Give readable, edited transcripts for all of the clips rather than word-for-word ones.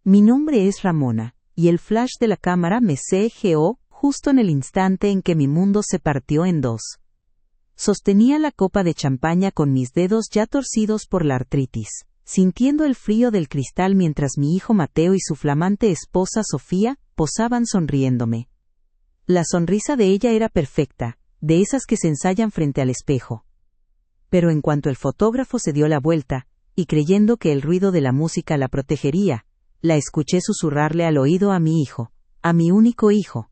Mi nombre es Ramona, y el flash de la cámara me CGO justo en el instante en que mi mundo se partió en dos. Sostenía la copa de champaña con mis dedos ya torcidos por la artritis, sintiendo el frío del cristal mientras mi hijo Mateo y su flamante esposa Sofía posaban sonriéndome. La sonrisa de ella era perfecta, de esas que se ensayan frente al espejo. Pero en cuanto el fotógrafo se dio la vuelta, y creyendo que el ruido de la música la protegería, la escuché susurrarle al oído a mi hijo, a mi único hijo.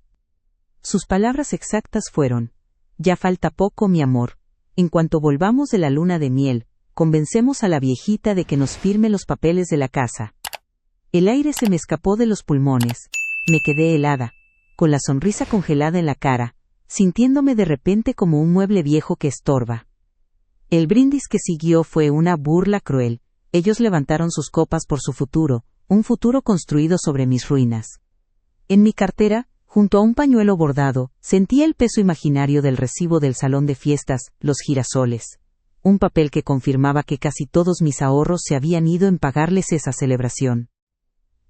Sus palabras exactas fueron: «Ya falta poco, mi amor. En cuanto volvamos de la luna de miel, convencemos a la viejita de que nos firme los papeles de la casa». El aire se me escapó de los pulmones. Me quedé helada, con la sonrisa congelada en la cara, sintiéndome de repente como un mueble viejo que estorba. El brindis que siguió fue una burla cruel. Ellos levantaron sus copas por su futuro, un futuro construido sobre mis ruinas. En mi cartera, junto a un pañuelo bordado, sentía el peso imaginario del recibo del salón de fiestas, los girasoles. Un papel que confirmaba que casi todos mis ahorros se habían ido en pagarles esa celebración.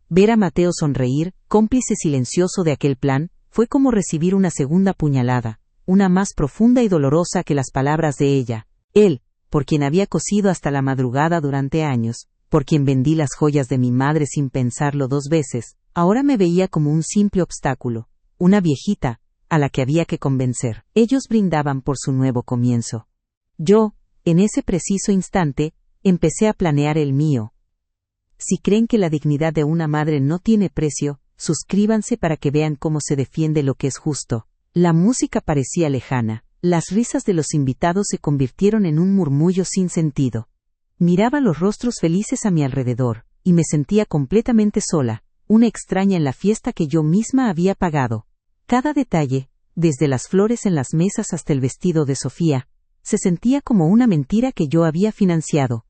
Ver a Mateo sonreír, cómplice silencioso de aquel plan, fue como recibir una segunda puñalada, una más profunda y dolorosa que las palabras de ella. Él, por quien había cosido hasta la madrugada durante años, por quien vendí las joyas de mi madre sin pensarlo dos veces, ahora me veía como un simple obstáculo, una viejita, a la que había que convencer. Ellos brindaban por su nuevo comienzo. Yo, en ese preciso instante, empecé a planear el mío. Si creen que la dignidad de una madre no tiene precio, suscríbanse para que vean cómo se defiende lo que es justo. La música parecía lejana. Las risas de los invitados se convirtieron en un murmullo sin sentido. Miraba los rostros felices a mi alrededor, y me sentía completamente sola, una extraña en la fiesta que yo misma había pagado. Cada detalle, desde las flores en las mesas hasta el vestido de Sofía, se sentía como una mentira que yo había financiado.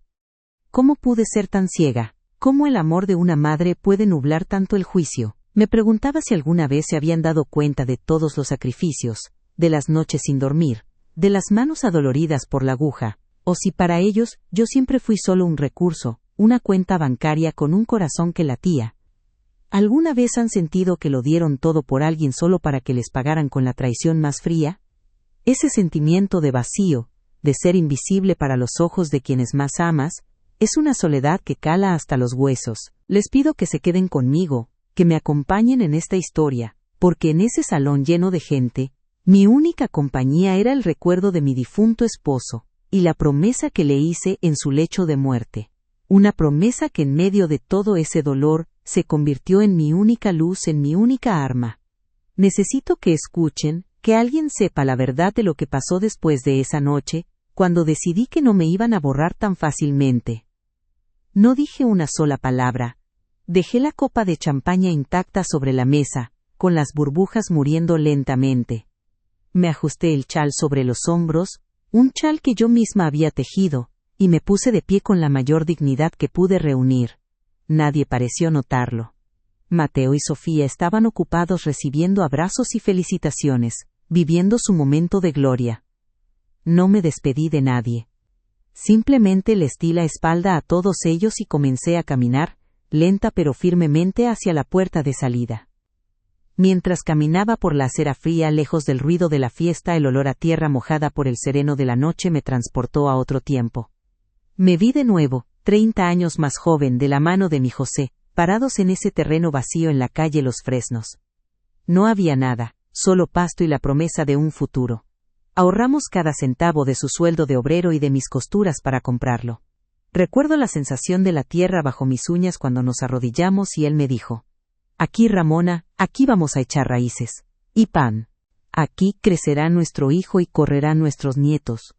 ¿Cómo pude ser tan ciega? ¿Cómo el amor de una madre puede nublar tanto el juicio? Me preguntaba si alguna vez se habían dado cuenta de todos los sacrificios, de las noches sin dormir, de las manos adoloridas por la aguja, o si para ellos yo siempre fui solo un recurso, una cuenta bancaria con un corazón que latía. ¿Alguna vez han sentido que lo dieron todo por alguien solo para que les pagaran con la traición más fría? Ese sentimiento de vacío, de ser invisible para los ojos de quienes más amas, es una soledad que cala hasta los huesos. Les pido que se queden conmigo, que me acompañen en esta historia, porque en ese salón lleno de gente, mi única compañía era el recuerdo de mi difunto esposo, y la promesa que le hice en su lecho de muerte. Una promesa que en medio de todo ese dolor, se convirtió en mi única luz, en mi única arma. Necesito que escuchen, que alguien sepa la verdad de lo que pasó después de esa noche, cuando decidí que no me iban a borrar tan fácilmente. No dije una sola palabra. Dejé la copa de champaña intacta sobre la mesa, con las burbujas muriendo lentamente. Me ajusté el chal sobre los hombros, un chal que yo misma había tejido, y me puse de pie con la mayor dignidad que pude reunir. Nadie pareció notarlo. Mateo y Sofía estaban ocupados recibiendo abrazos y felicitaciones, viviendo su momento de gloria. No me despedí de nadie. Simplemente les di la espalda a todos ellos y comencé a caminar, lenta pero firmemente hacia la puerta de salida. Mientras caminaba por la acera fría lejos del ruido de la fiesta, el olor a tierra mojada por el sereno de la noche me transportó a otro tiempo. Me vi de nuevo, 30 años más joven, de la mano de mi José, parados en ese terreno vacío en la calle Los Fresnos. No había nada, solo pasto y la promesa de un futuro. Ahorramos cada centavo de su sueldo de obrero y de mis costuras para comprarlo. Recuerdo la sensación de la tierra bajo mis uñas cuando nos arrodillamos y él me dijo: «Aquí, Ramona, aquí vamos a echar raíces. Y pan. Aquí crecerá nuestro hijo y correrán nuestros nietos».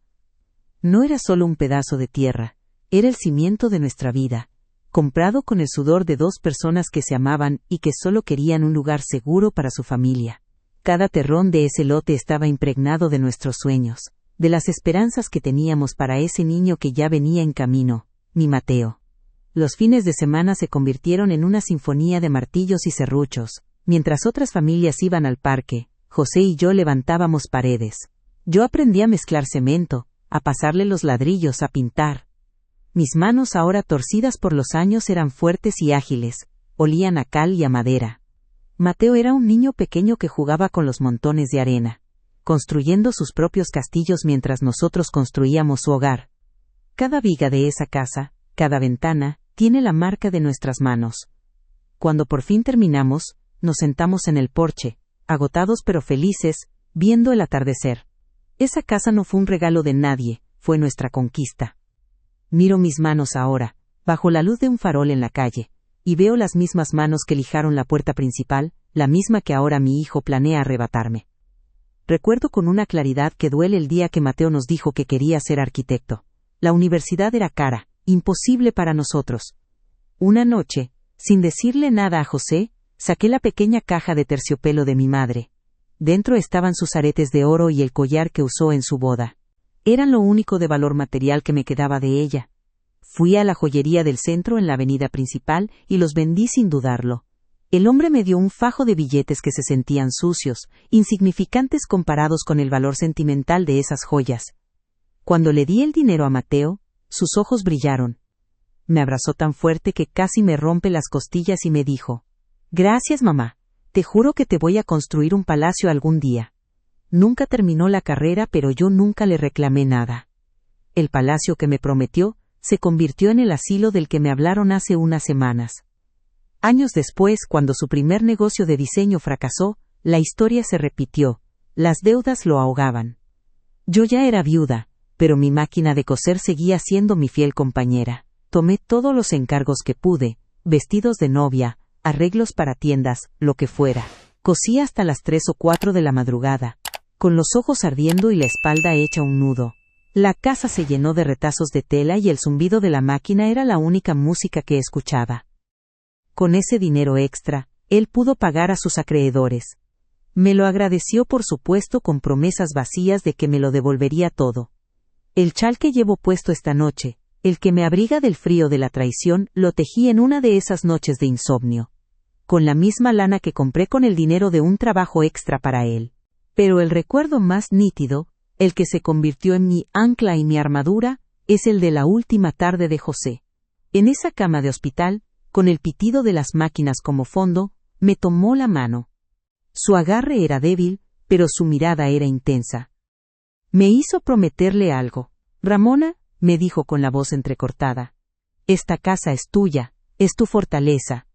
No era solo un pedazo de tierra, era el cimiento de nuestra vida, comprado con el sudor de dos personas que se amaban y que solo querían un lugar seguro para su familia. Cada terrón de ese lote estaba impregnado de nuestros sueños, de las esperanzas que teníamos para ese niño que ya venía en camino, mi Mateo. Los fines de semana se convirtieron en una sinfonía de martillos y serruchos. Mientras otras familias iban al parque, José y yo levantábamos paredes. Yo aprendí a mezclar cemento, a pasarle los ladrillos, a pintar. Mis manos, ahora torcidas por los años, eran fuertes y ágiles, olían a cal y a madera. Mateo era un niño pequeño que jugaba con los montones de arena, construyendo sus propios castillos mientras nosotros construíamos su hogar. Cada viga de esa casa, cada ventana, tiene la marca de nuestras manos. Cuando por fin terminamos, nos sentamos en el porche, agotados pero felices, viendo el atardecer. Esa casa no fue un regalo de nadie, fue nuestra conquista. Miro mis manos ahora, bajo la luz de un farol en la calle, y veo las mismas manos que lijaron la puerta principal, la misma que ahora mi hijo planea arrebatarme. Recuerdo con una claridad que duele el día que Mateo nos dijo que quería ser arquitecto. La universidad era cara, imposible para nosotros. Una noche, sin decirle nada a José, saqué la pequeña caja de terciopelo de mi madre. Dentro estaban sus aretes de oro y el collar que usó en su boda. Eran lo único de valor material que me quedaba de ella. Fui a la joyería del centro en la avenida principal y los vendí sin dudarlo. El hombre me dio un fajo de billetes que se sentían sucios, insignificantes comparados con el valor sentimental de esas joyas. Cuando le di el dinero a Mateo, sus ojos brillaron. Me abrazó tan fuerte que casi me rompe las costillas y me dijo: «Gracias, mamá. Te juro que te voy a construir un palacio algún día». Nunca terminó la carrera, pero yo nunca le reclamé nada. El palacio que me prometió se convirtió en el asilo del que me hablaron hace unas semanas. Años después, cuando su primer negocio de diseño fracasó, la historia se repitió. Las deudas lo ahogaban. Yo ya era viuda, pero mi máquina de coser seguía siendo mi fiel compañera. Tomé todos los encargos que pude, vestidos de novia, arreglos para tiendas, lo que fuera. Cosí hasta las 3 o 4 de la madrugada, con los ojos ardiendo y la espalda hecha un nudo. La casa se llenó de retazos de tela y el zumbido de la máquina era la única música que escuchaba. Con ese dinero extra, él pudo pagar a sus acreedores. Me lo agradeció, por supuesto, con promesas vacías de que me lo devolvería todo. El chal que llevo puesto esta noche, el que me abriga del frío de la traición, lo tejí en una de esas noches de insomnio. Con la misma lana que compré con el dinero de un trabajo extra para él. Pero el recuerdo más nítido, el que se convirtió en mi ancla y mi armadura, es el de la última tarde de José. En esa cama de hospital, con el pitido de las máquinas como fondo, me tomó la mano. Su agarre era débil, pero su mirada era intensa. Me hizo prometerle algo. «Ramona», me dijo con la voz entrecortada, «esta casa es tuya, es tu fortaleza,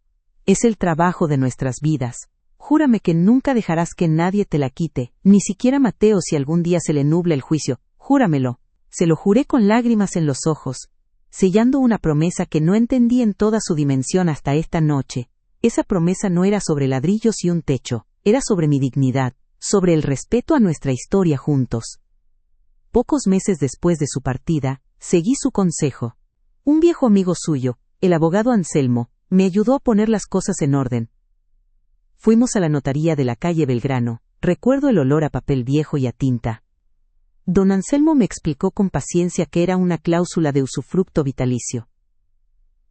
es el trabajo de nuestras vidas. Júrame que nunca dejarás que nadie te la quite, ni siquiera Mateo si algún día se le nubla el juicio. Júramelo». Se lo juré con lágrimas en los ojos, sellando una promesa que no entendí en toda su dimensión hasta esta noche. Esa promesa no era sobre ladrillos y un techo, era sobre mi dignidad, sobre el respeto a nuestra historia juntos. Pocos meses después de su partida, seguí su consejo. Un viejo amigo suyo, el abogado Anselmo, me ayudó a poner las cosas en orden. Fuimos a la notaría de la calle Belgrano. Recuerdo el olor a papel viejo y a tinta. Don Anselmo me explicó con paciencia que era una cláusula de usufructo vitalicio.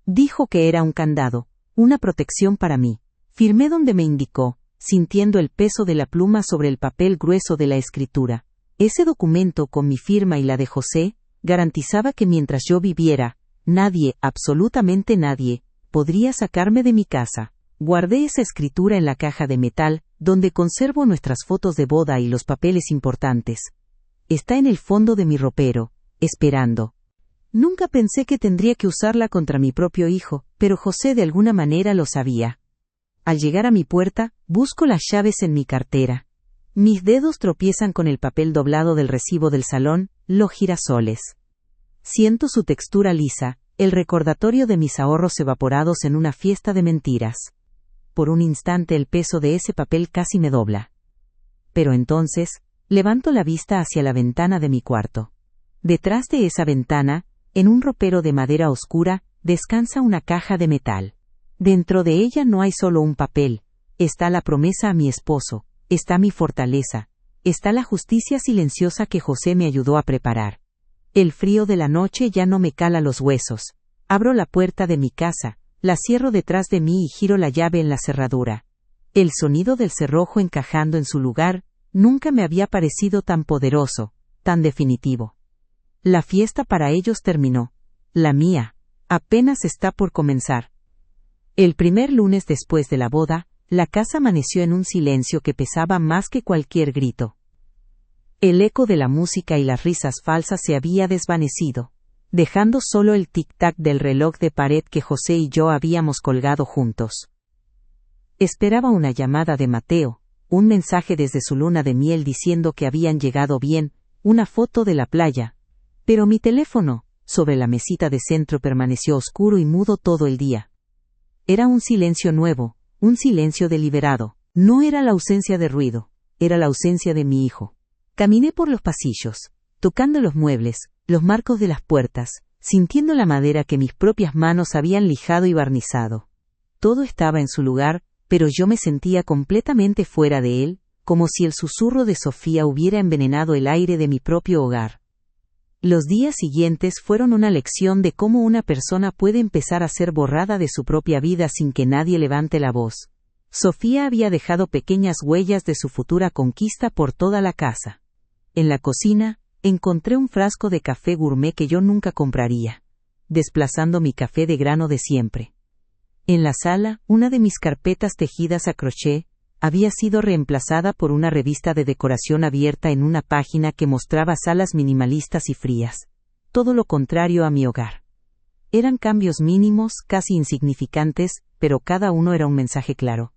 Dijo que era un candado, una protección para mí. Firmé donde me indicó, sintiendo el peso de la pluma sobre el papel grueso de la escritura. Ese documento, con mi firma y la de José, garantizaba que mientras yo viviera, nadie, absolutamente nadie, podría sacarme de mi casa. Guardé esa escritura en la caja de metal, donde conservo nuestras fotos de boda y los papeles importantes. Está en el fondo de mi ropero, esperando. Nunca pensé que tendría que usarla contra mi propio hijo, pero José de alguna manera lo sabía. Al llegar a mi puerta, busco las llaves en mi cartera. Mis dedos tropiezan con el papel doblado del recibo del salón, los girasoles. Siento su textura lisa, el recordatorio de mis ahorros evaporados en una fiesta de mentiras. Por un instante el peso de ese papel casi me dobla. Pero entonces, levanto la vista hacia la ventana de mi cuarto. Detrás de esa ventana, en un ropero de madera oscura, descansa una caja de metal. Dentro de ella no hay solo un papel, está la promesa a mi esposo, está mi fortaleza, está la justicia silenciosa que José me ayudó a preparar. El frío de la noche ya no me cala los huesos. Abro la puerta de mi casa, la cierro detrás de mí y giro la llave en la cerradura. El sonido del cerrojo encajando en su lugar, nunca me había parecido tan poderoso, tan definitivo. La fiesta para ellos terminó. La mía, apenas está por comenzar. El primer lunes después de la boda, la casa amaneció en un silencio que pesaba más que cualquier grito. El eco de la música y las risas falsas se había desvanecido, dejando solo el tic-tac del reloj de pared que José y yo habíamos colgado juntos. Esperaba una llamada de Mateo, un mensaje desde su luna de miel diciendo que habían llegado bien, una foto de la playa. Pero mi teléfono, sobre la mesita de centro, permaneció oscuro y mudo todo el día. Era un silencio nuevo, un silencio deliberado. No era la ausencia de ruido, era la ausencia de mi hijo. Caminé por los pasillos, tocando los muebles, los marcos de las puertas, sintiendo la madera que mis propias manos habían lijado y barnizado. Todo estaba en su lugar, pero yo me sentía completamente fuera de él, como si el susurro de Sofía hubiera envenenado el aire de mi propio hogar. Los días siguientes fueron una lección de cómo una persona puede empezar a ser borrada de su propia vida sin que nadie levante la voz. Sofía había dejado pequeñas huellas de su futura conquista por toda la casa. En la cocina, encontré un frasco de café gourmet que yo nunca compraría, desplazando mi café de grano de siempre. En la sala, una de mis carpetas tejidas a crochet había sido reemplazada por una revista de decoración abierta en una página que mostraba salas minimalistas y frías. Todo lo contrario a mi hogar. Eran cambios mínimos, casi insignificantes, pero cada uno era un mensaje claro.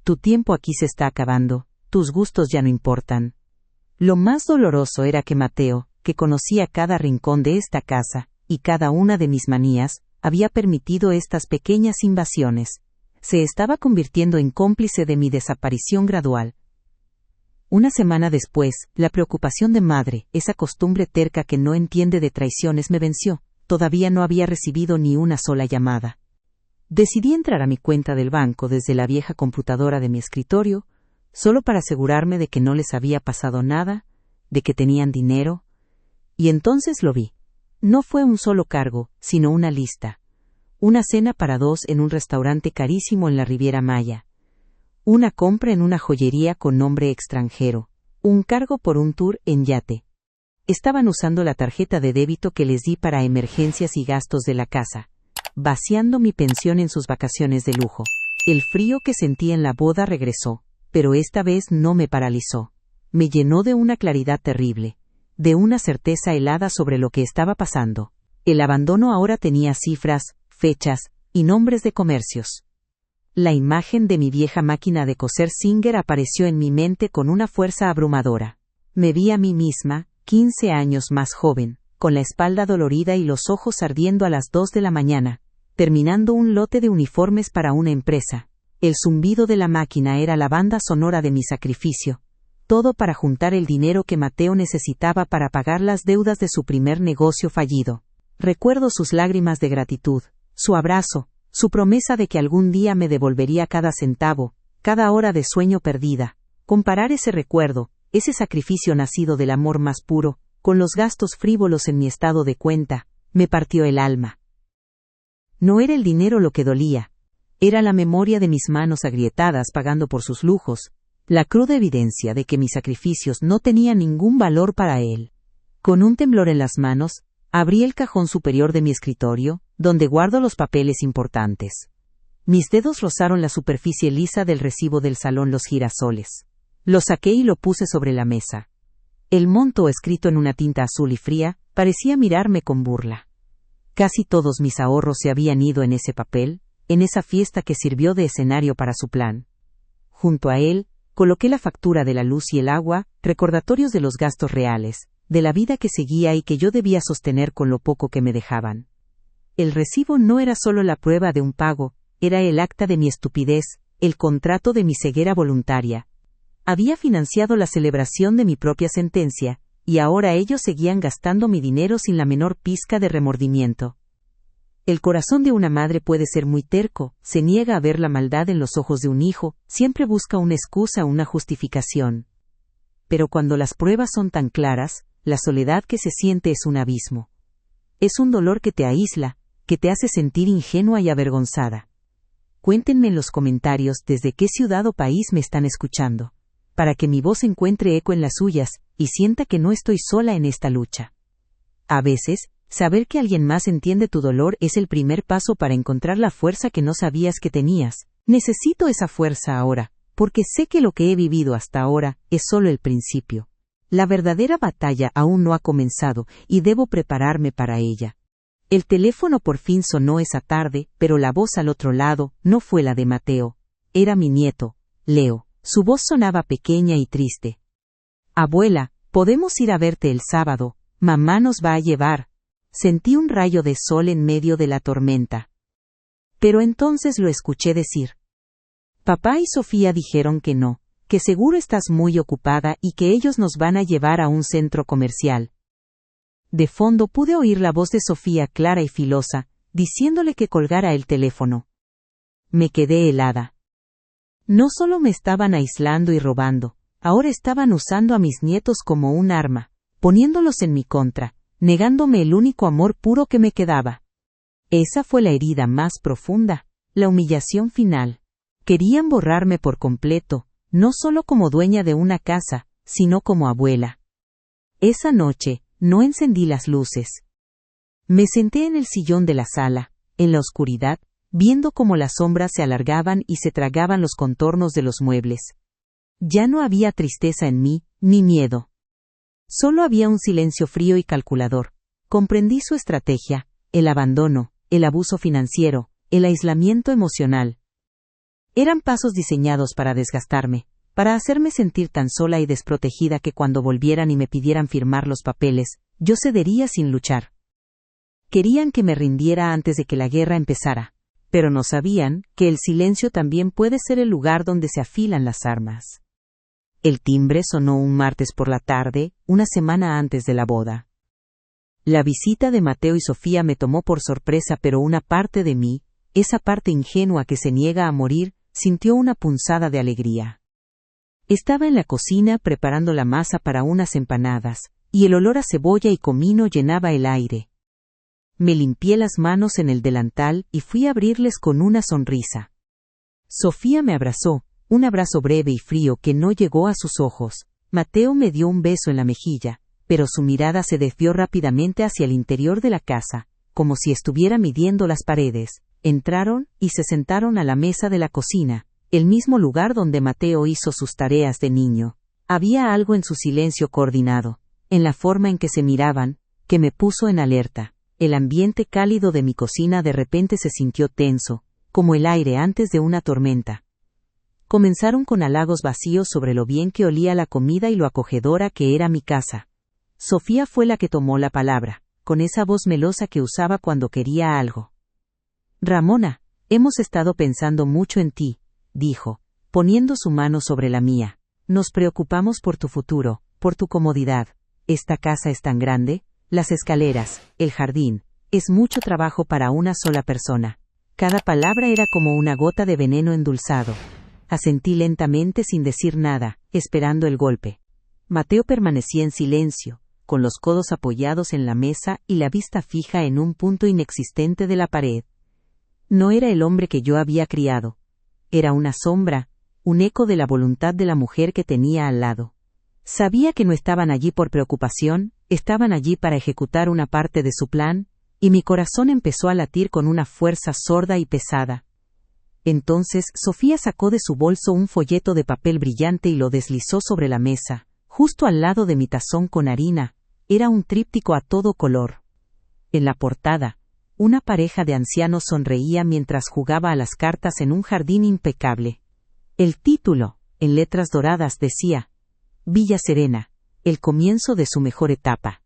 Tu tiempo aquí se está acabando, tus gustos ya no importan. Lo más doloroso era que Mateo, que conocía cada rincón de esta casa, y cada una de mis manías, había permitido estas pequeñas invasiones. Se estaba convirtiendo en cómplice de mi desaparición gradual. Una semana después, la preocupación de madre, esa costumbre terca que no entiende de traiciones, me venció. Todavía no había recibido ni una sola llamada. Decidí entrar a mi cuenta del banco desde la vieja computadora de mi escritorio, solo para asegurarme de que no les había pasado nada, de que tenían dinero. Y entonces lo vi. No fue un solo cargo, sino una lista. Una cena para 2 en un restaurante carísimo en la Riviera Maya. Una compra en una joyería con nombre extranjero. Un cargo por un tour en yate. Estaban usando la tarjeta de débito que les di para emergencias y gastos de la casa, vaciando mi pensión en sus vacaciones de lujo. El frío que sentí en la boda regresó, pero esta vez no me paralizó. Me llenó de una claridad terrible, de una certeza helada sobre lo que estaba pasando. El abandono ahora tenía cifras, fechas y nombres de comercios. La imagen de mi vieja máquina de coser Singer apareció en mi mente con una fuerza abrumadora. Me vi a mí misma, 15 años más joven, con la espalda dolorida y los ojos ardiendo a las 2 de la mañana, terminando un lote de uniformes para una empresa. El zumbido de la máquina era la banda sonora de mi sacrificio, todo para juntar el dinero que Mateo necesitaba para pagar las deudas de su primer negocio fallido. Recuerdo sus lágrimas de gratitud, su abrazo, su promesa de que algún día me devolvería cada centavo, cada hora de sueño perdida. Comparar ese recuerdo, ese sacrificio nacido del amor más puro, con los gastos frívolos en mi estado de cuenta, me partió el alma. No era el dinero lo que dolía, era la memoria de mis manos agrietadas pagando por sus lujos, la cruda evidencia de que mis sacrificios no tenían ningún valor para él. Con un temblor en las manos, abrí el cajón superior de mi escritorio, donde guardo los papeles importantes. Mis dedos rozaron la superficie lisa del recibo del salón Los Girasoles. Lo saqué y lo puse sobre la mesa. El monto, escrito en una tinta azul y fría, parecía mirarme con burla. Casi todos mis ahorros se habían ido en ese papel, en esa fiesta que sirvió de escenario para su plan. Junto a él, coloqué la factura de la luz y el agua, recordatorios de los gastos reales, de la vida que seguía y que yo debía sostener con lo poco que me dejaban. El recibo no era solo la prueba de un pago, era el acta de mi estupidez, el contrato de mi ceguera voluntaria. Había financiado la celebración de mi propia sentencia, y ahora ellos seguían gastando mi dinero sin la menor pizca de remordimiento. El corazón de una madre puede ser muy terco, se niega a ver la maldad en los ojos de un hijo, siempre busca una excusa o una justificación. Pero cuando las pruebas son tan claras, la soledad que se siente es un abismo. Es un dolor que te aísla, que te hace sentir ingenua y avergonzada. Cuéntenme en los comentarios desde qué ciudad o país me están escuchando, para que mi voz encuentre eco en las suyas, y sienta que no estoy sola en esta lucha. A veces, Saber que alguien más entiende tu dolor es el primer paso para encontrar la fuerza que no sabías que tenías. Necesito esa fuerza ahora, porque sé que lo que he vivido hasta ahora es solo el principio. La verdadera batalla aún no ha comenzado y debo prepararme para ella. El teléfono por fin sonó esa tarde, pero la voz al otro lado no fue la de Mateo. Era mi nieto, Leo. Su voz sonaba pequeña y triste. Abuela, ¿podemos ir a verte el sábado? Mamá nos va a llevar. Sentí un rayo de sol en medio de la tormenta. Pero entonces lo escuché decir. Papá y Sofía dijeron que no, que seguro estás muy ocupada y que ellos nos van a llevar a un centro comercial. De fondo pude oír la voz de Sofía clara y filosa, diciéndole que colgara el teléfono. Me quedé helada. No solo me estaban aislando y robando, ahora estaban usando a mis nietos como un arma, poniéndolos en mi contra, negándome el único amor puro que me quedaba. Esa fue la herida más profunda, la humillación final. Querían borrarme por completo, no solo como dueña de una casa, sino como abuela. Esa noche, no encendí las luces. Me senté en el sillón de la sala, en la oscuridad, viendo cómo las sombras se alargaban y se tragaban los contornos de los muebles. Ya no había tristeza en mí, ni miedo. Solo había un silencio frío y calculador. Comprendí su estrategia, el abandono, el abuso financiero, el aislamiento emocional. Eran pasos diseñados para desgastarme, para hacerme sentir tan sola y desprotegida que cuando volvieran y me pidieran firmar los papeles, yo cedería sin luchar. Querían que me rindiera antes de que la guerra empezara, pero no sabían que el silencio también puede ser el lugar donde se afilan las armas. El timbre sonó un martes por la tarde, una semana antes de la boda. La visita de Mateo y Sofía me tomó por sorpresa, pero una parte de mí, esa parte ingenua que se niega a morir, sintió una punzada de alegría. Estaba en la cocina preparando la masa para unas empanadas, y el olor a cebolla y comino llenaba el aire. Me limpié las manos en el delantal y fui a abrirles con una sonrisa. Sofía me abrazó, un abrazo breve y frío que no llegó a sus ojos. Mateo me dio un beso en la mejilla, pero su mirada se desvió rápidamente hacia el interior de la casa, como si estuviera midiendo las paredes. Entraron y se sentaron a la mesa de la cocina, el mismo lugar donde Mateo hizo sus tareas de niño. Había algo en su silencio coordinado, en la forma en que se miraban, que me puso en alerta. El ambiente cálido de mi cocina de repente se sintió tenso, como el aire antes de una tormenta. Comenzaron con halagos vacíos sobre lo bien que olía la comida y lo acogedora que era mi casa. Sofía fue la que tomó la palabra, con esa voz melosa que usaba cuando quería algo. Ramona, hemos estado pensando mucho en ti, dijo, poniendo su mano sobre la mía. Nos preocupamos por tu futuro, por tu comodidad. Esta casa es tan grande, las escaleras, el jardín, es mucho trabajo para una sola persona. Cada palabra era como una gota de veneno endulzado. Asentí lentamente sin decir nada, esperando el golpe. Mateo permanecía en silencio, con los codos apoyados en la mesa y la vista fija en un punto inexistente de la pared. No era el hombre que yo había criado. Era una sombra, un eco de la voluntad de la mujer que tenía al lado. Sabía que no estaban allí por preocupación, estaban allí para ejecutar una parte de su plan, y mi corazón empezó a latir con una fuerza sorda y pesada. Entonces Sofía sacó de su bolso un folleto de papel brillante y lo deslizó sobre la mesa, justo al lado de mi tazón con harina. Era un tríptico a todo color. En la portada, una pareja de ancianos sonreía mientras jugaba a las cartas en un jardín impecable. El título, en letras doradas, decía: Villa Serena, el comienzo de su mejor etapa.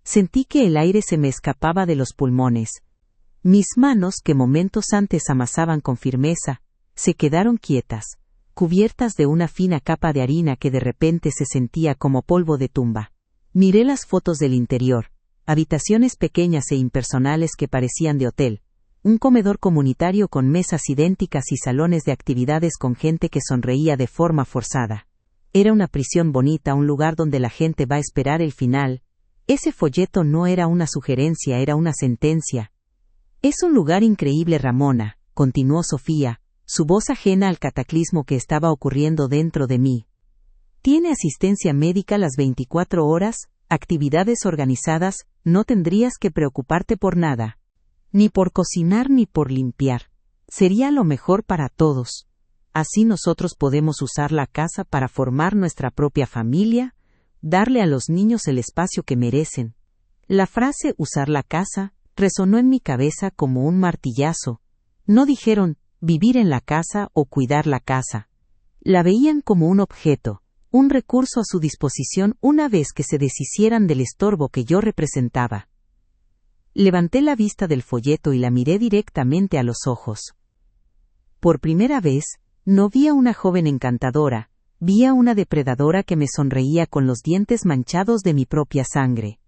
Sentí que el aire se me escapaba de los pulmones. Mis manos, que momentos antes amasaban con firmeza, se quedaron quietas, cubiertas de una fina capa de harina que de repente se sentía como polvo de tumba. Miré las fotos del interior. Habitaciones pequeñas e impersonales que parecían de hotel, un comedor comunitario con mesas idénticas y salones de actividades con gente que sonreía de forma forzada. Era una prisión bonita, un lugar donde la gente va a esperar el final. Ese folleto no era una sugerencia, era una sentencia. Es un lugar increíble, Ramona, continuó Sofía, su voz ajena al cataclismo que estaba ocurriendo dentro de mí. Tiene asistencia médica las 24 horas, actividades organizadas, no tendrías que preocuparte por nada. Ni por cocinar ni por limpiar. Sería lo mejor para todos. Así nosotros podemos usar la casa para formar nuestra propia familia, darle a los niños el espacio que merecen. La frase usar la casa resonó en mi cabeza como un martillazo. No dijeron vivir en la casa o cuidar la casa. La veían como un objeto, un recurso a su disposición una vez que se deshicieran del estorbo que yo representaba. Levanté la vista del folleto y la miré directamente a los ojos. Por primera vez, no vi a una joven encantadora, vi a una depredadora que me sonreía con los dientes manchados de mi propia sangre.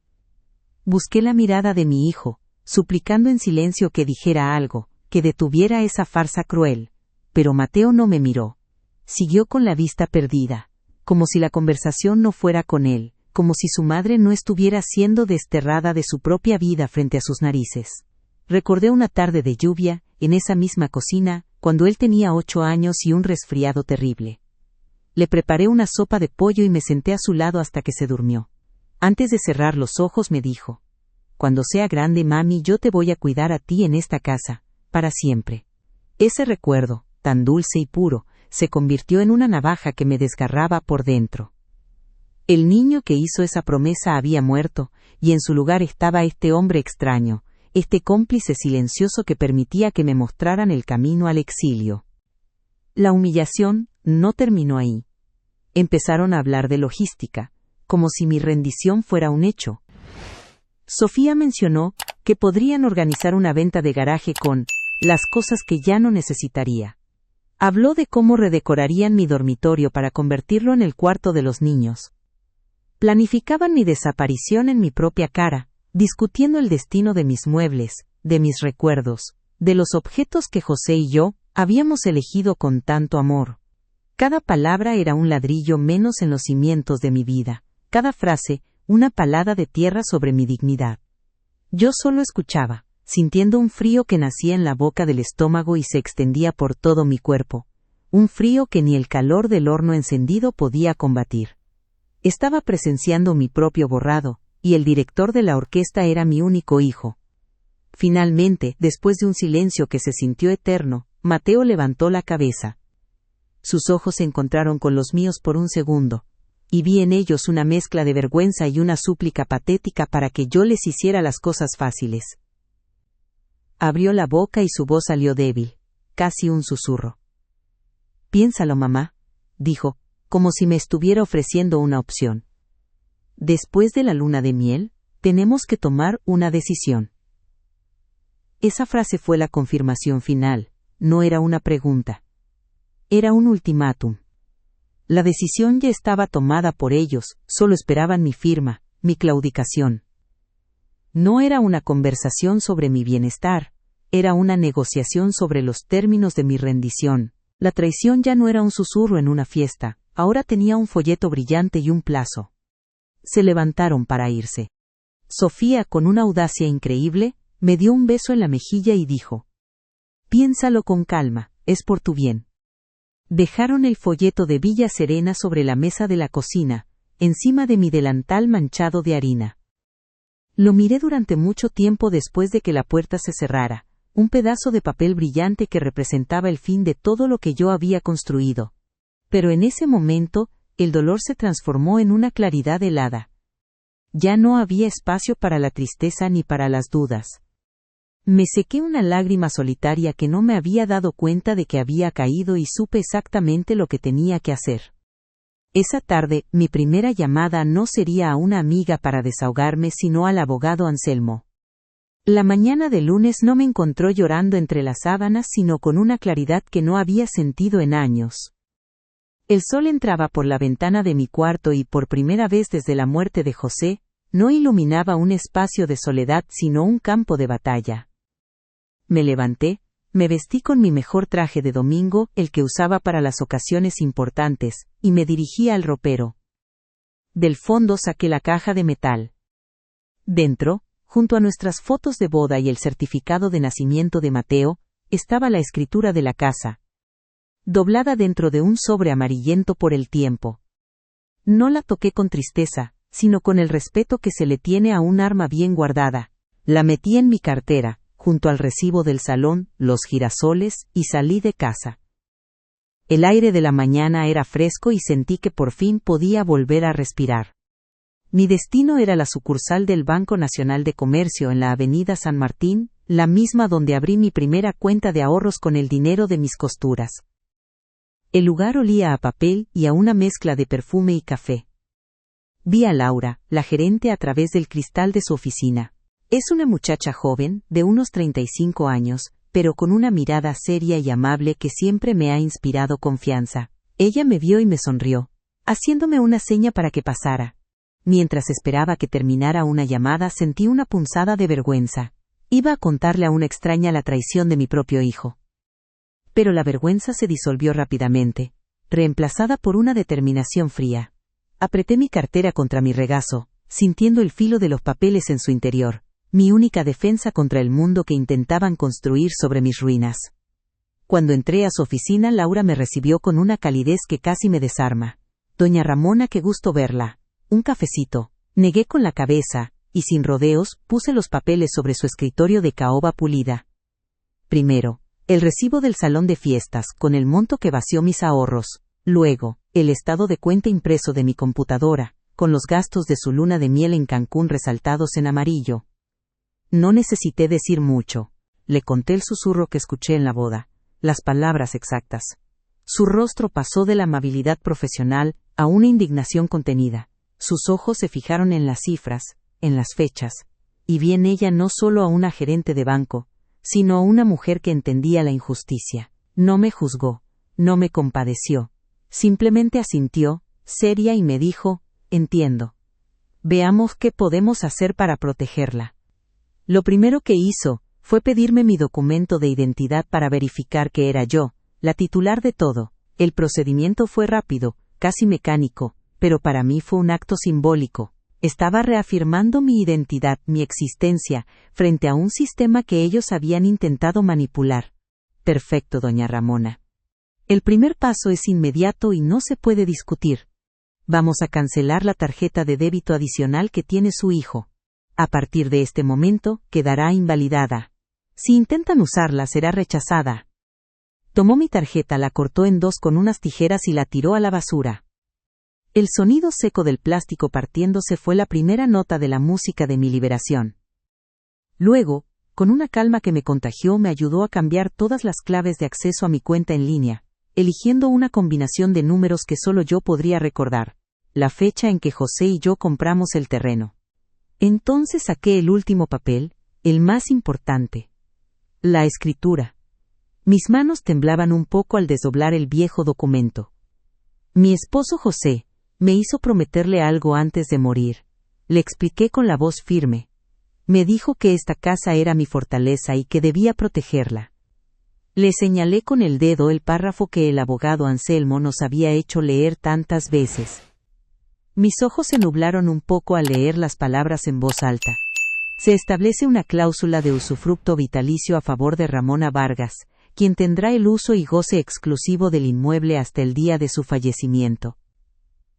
Busqué la mirada de mi hijo, suplicando en silencio que dijera algo, que detuviera esa farsa cruel, pero Mateo no me miró. Siguió con la vista perdida, como si la conversación no fuera con él, como si su madre no estuviera siendo desterrada de su propia vida frente a sus narices. Recordé una tarde de lluvia, en esa misma cocina, cuando él tenía 8 años y un resfriado terrible. Le preparé una sopa de pollo y me senté a su lado hasta que se durmió. Antes de cerrar los ojos me dijo: «Cuando sea grande, mami, yo te voy a cuidar a ti en esta casa, para siempre». Ese recuerdo, tan dulce y puro, se convirtió en una navaja que me desgarraba por dentro. El niño que hizo esa promesa había muerto, y en su lugar estaba este hombre extraño, este cómplice silencioso que permitía que me mostraran el camino al exilio. La humillación no terminó ahí. Empezaron a hablar de logística, como si mi rendición fuera un hecho. Sofía mencionó que podrían organizar una venta de garaje con las cosas que ya no necesitaría. Habló de cómo redecorarían mi dormitorio para convertirlo en el cuarto de los niños. Planificaban mi desaparición en mi propia cara, discutiendo el destino de mis muebles, de mis recuerdos, de los objetos que José y yo habíamos elegido con tanto amor. Cada palabra era un ladrillo menos en los cimientos de mi vida, cada frase una palada de tierra sobre mi dignidad. Yo solo escuchaba, sintiendo un frío que nacía en la boca del estómago y se extendía por todo mi cuerpo, un frío que ni el calor del horno encendido podía combatir. Estaba presenciando mi propio borrado, y el director de la orquesta era mi único hijo. Finalmente, después de un silencio que se sintió eterno, Mateo levantó la cabeza. Sus ojos se encontraron con los míos por un segundo, y vi en ellos una mezcla de vergüenza y una súplica patética para que yo les hiciera las cosas fáciles. Abrió la boca y su voz salió débil, casi un susurro. «Piénsalo, mamá», dijo, como si me estuviera ofreciendo una opción. «Después de la luna de miel, tenemos que tomar una decisión». Esa frase fue la confirmación final, no era una pregunta. Era un ultimátum. La decisión ya estaba tomada por ellos, solo esperaban mi firma, mi claudicación. No era una conversación sobre mi bienestar, era una negociación sobre los términos de mi rendición. La traición ya no era un susurro en una fiesta, ahora tenía un folleto brillante y un plazo. Se levantaron para irse. Sofía, con una audacia increíble, me dio un beso en la mejilla y dijo: «Piénsalo con calma, es por tu bien». Dejaron el folleto de Villa Serena sobre la mesa de la cocina, encima de mi delantal manchado de harina. Lo miré durante mucho tiempo después de que la puerta se cerrara, un pedazo de papel brillante que representaba el fin de todo lo que yo había construido. Pero en ese momento, el dolor se transformó en una claridad helada. Ya no había espacio para la tristeza ni para las dudas. Me sequé una lágrima solitaria que no me había dado cuenta de que había caído y supe exactamente lo que tenía que hacer. Esa tarde, mi primera llamada no sería a una amiga para desahogarme sino al abogado Anselmo. La mañana de lunes no me encontró llorando entre las sábanas sino con una claridad que no había sentido en años. El sol entraba por la ventana de mi cuarto y por primera vez desde la muerte de José, no iluminaba un espacio de soledad sino un campo de batalla. Me levanté, me vestí con mi mejor traje de domingo, el que usaba para las ocasiones importantes, y me dirigí al ropero. Del fondo saqué la caja de metal. Dentro, junto a nuestras fotos de boda y el certificado de nacimiento de Mateo, estaba la escritura de la casa, doblada dentro de un sobre amarillento por el tiempo. No la toqué con tristeza, sino con el respeto que se le tiene a un arma bien guardada. La metí en mi cartera, junto al recibo del salón, los girasoles, y salí de casa. El aire de la mañana era fresco y sentí que por fin podía volver a respirar. Mi destino era la sucursal del Banco Nacional de Comercio en la Avenida San Martín, la misma donde abrí mi primera cuenta de ahorros con el dinero de mis costuras. El lugar olía a papel y a una mezcla de perfume y café. Vi a Laura, la gerente, a través del cristal de su oficina. Es una muchacha joven, de unos 35 años, pero con una mirada seria y amable que siempre me ha inspirado confianza. Ella me vio y me sonrió, haciéndome una seña para que pasara. Mientras esperaba que terminara una llamada, sentí una punzada de vergüenza. Iba a contarle a una extraña la traición de mi propio hijo. Pero la vergüenza se disolvió rápidamente, reemplazada por una determinación fría. Apreté mi cartera contra mi regazo, sintiendo el filo de los papeles en su interior, mi única defensa contra el mundo que intentaban construir sobre mis ruinas. Cuando entré a su oficina, Laura me recibió con una calidez que casi me desarma. «Doña Ramona, qué gusto verla. Un cafecito». Negué con la cabeza, y sin rodeos, puse los papeles sobre su escritorio de caoba pulida. Primero, el recibo del salón de fiestas, con el monto que vació mis ahorros. Luego, el estado de cuenta impreso de mi computadora, con los gastos de su luna de miel en Cancún resaltados en amarillo. No necesité decir mucho. Le conté el susurro que escuché en la boda, las palabras exactas. Su rostro pasó de la amabilidad profesional a una indignación contenida. Sus ojos se fijaron en las cifras, en las fechas, y vi en ella no solo a una gerente de banco, sino a una mujer que entendía la injusticia. No me juzgó, no me compadeció, simplemente asintió, seria, y me dijo: «Entiendo. Veamos qué podemos hacer para protegerla». Lo primero que hizo fue pedirme mi documento de identidad para verificar que era yo, la titular de todo. El procedimiento fue rápido, casi mecánico, pero para mí fue un acto simbólico. Estaba reafirmando mi identidad, mi existencia, frente a un sistema que ellos habían intentado manipular. Perfecto, doña Ramona. El primer paso es inmediato y no se puede discutir. Vamos a cancelar la tarjeta de débito adicional que tiene su hijo. A partir de este momento, quedará invalidada. Si intentan usarla, será rechazada. Tomó mi tarjeta, la cortó en dos con unas tijeras y la tiró a la basura. El sonido seco del plástico partiéndose fue la primera nota de la música de mi liberación. Luego, con una calma que me contagió, me ayudó a cambiar todas las claves de acceso a mi cuenta en línea, eligiendo una combinación de números que solo yo podría recordar, la fecha en que José y yo compramos el terreno. Entonces saqué el último papel, el más importante. La escritura. Mis manos temblaban un poco al desdoblar el viejo documento. Mi esposo José me hizo prometerle algo antes de morir. Le expliqué con la voz firme. Me dijo que esta casa era mi fortaleza y que debía protegerla. Le señalé con el dedo el párrafo que el abogado Anselmo nos había hecho leer tantas veces. Mis ojos se nublaron un poco al leer las palabras en voz alta. Se establece una cláusula de usufructo vitalicio a favor de Ramona Vargas, quien tendrá el uso y goce exclusivo del inmueble hasta el día de su fallecimiento.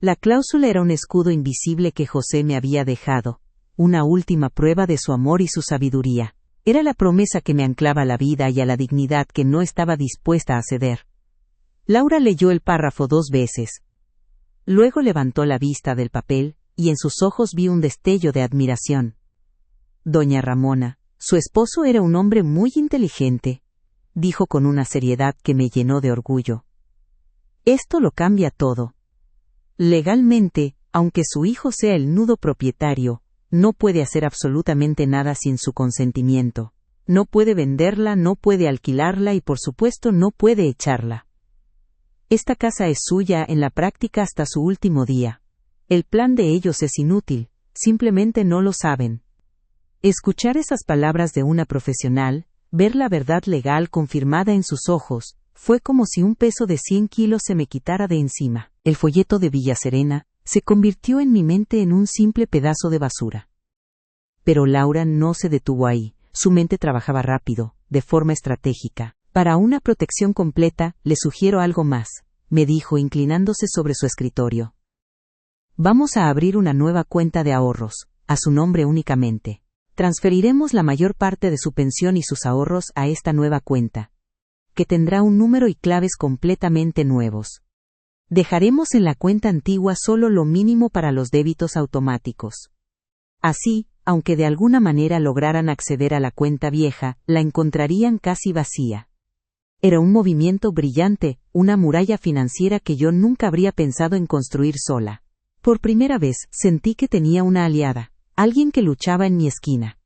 La cláusula era un escudo invisible que José me había dejado, una última prueba de su amor y su sabiduría. Era la promesa que me anclaba a la vida y a la dignidad que no estaba dispuesta a ceder. Laura leyó el párrafo 2 veces. Luego levantó la vista del papel, y en sus ojos vi un destello de admiración. Doña Ramona, su esposo era un hombre muy inteligente, dijo con una seriedad que me llenó de orgullo. Esto lo cambia todo. Legalmente, aunque su hijo sea el nudo propietario, no puede hacer absolutamente nada sin su consentimiento. No puede venderla, no puede alquilarla y por supuesto no puede echarla. Esta casa es suya en la práctica hasta su último día. El plan de ellos es inútil, simplemente no lo saben. Escuchar esas palabras de una profesional, ver la verdad legal confirmada en sus ojos, fue como si un peso de 100 kilos se me quitara de encima. El folleto de Villa Serena se convirtió en mi mente en un simple pedazo de basura. Pero Laura no se detuvo ahí. Su mente trabajaba rápido, de forma estratégica. Para una protección completa, le sugiero algo más, me dijo inclinándose sobre su escritorio. Vamos a abrir una nueva cuenta de ahorros, a su nombre únicamente. Transferiremos la mayor parte de su pensión y sus ahorros a esta nueva cuenta, que tendrá un número y claves completamente nuevos. Dejaremos en la cuenta antigua solo lo mínimo para los débitos automáticos. Así, aunque de alguna manera lograran acceder a la cuenta vieja, la encontrarían casi vacía. Era un movimiento brillante, una muralla financiera que yo nunca habría pensado en construir sola. Por primera vez, sentí que tenía una aliada, alguien que luchaba en mi esquina.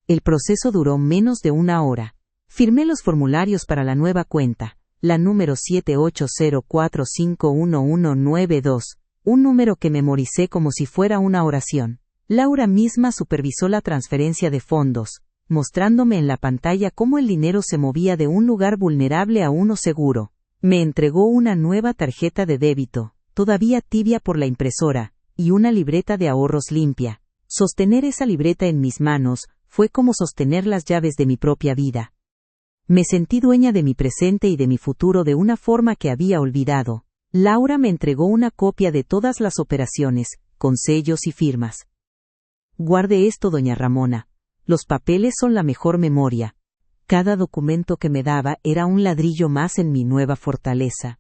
El proceso duró menos de una hora. Firmé los formularios para la nueva cuenta, la número 7804511192, un número que memoricé como si fuera una oración. Laura misma supervisó la transferencia de fondos, mostrándome en la pantalla cómo el dinero se movía de un lugar vulnerable a uno seguro. Me entregó una nueva tarjeta de débito, todavía tibia por la impresora, y una libreta de ahorros limpia. Sostener esa libreta en mis manos fue como sostener las llaves de mi propia vida. Me sentí dueña de mi presente y de mi futuro de una forma que había olvidado. Laura me entregó una copia de todas las operaciones, con sellos y firmas. Guarde esto, doña Ramona. Los papeles son la mejor memoria. Cada documento que me daba era un ladrillo más en mi nueva fortaleza.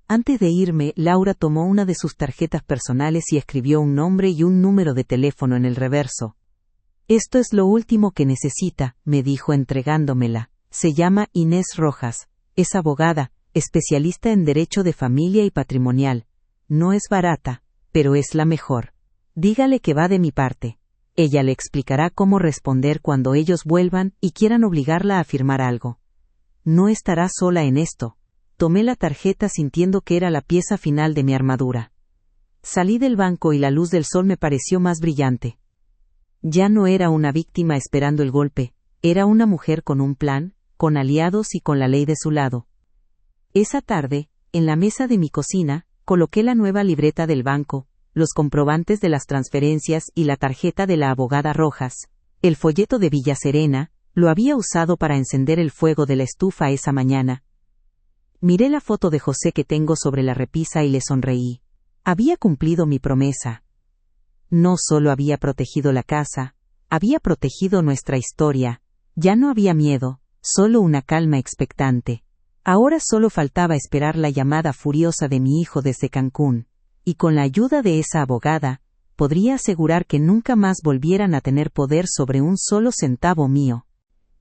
Antes de irme, Laura tomó una de sus tarjetas personales y escribió un nombre y un número de teléfono en el reverso. Esto es lo último que necesita, me dijo entregándomela. Se llama Inés Rojas. Es abogada, especialista en derecho de familia y patrimonial. No es barata, pero es la mejor. Dígale que va de mi parte. Ella le explicará cómo responder cuando ellos vuelvan y quieran obligarla a firmar algo. No estará sola en esto. Tomé la tarjeta sintiendo que era la pieza final de mi armadura. Salí del banco y la luz del sol me pareció más brillante. Ya no era una víctima esperando el golpe, era una mujer con un plan, con aliados y con la ley de su lado. Esa tarde, en la mesa de mi cocina, coloqué la nueva libreta del banco, los comprobantes de las transferencias y la tarjeta de la abogada Rojas. El folleto de Villa Serena, lo había usado para encender el fuego de la estufa esa mañana. Miré la foto de José que tengo sobre la repisa y le sonreí. Había cumplido mi promesa. No solo había protegido la casa, había protegido nuestra historia. Ya no había miedo, solo una calma expectante. Ahora solo faltaba esperar la llamada furiosa de mi hijo desde Cancún. Y con la ayuda de esa abogada, podría asegurar que nunca más volvieran a tener poder sobre un solo centavo mío.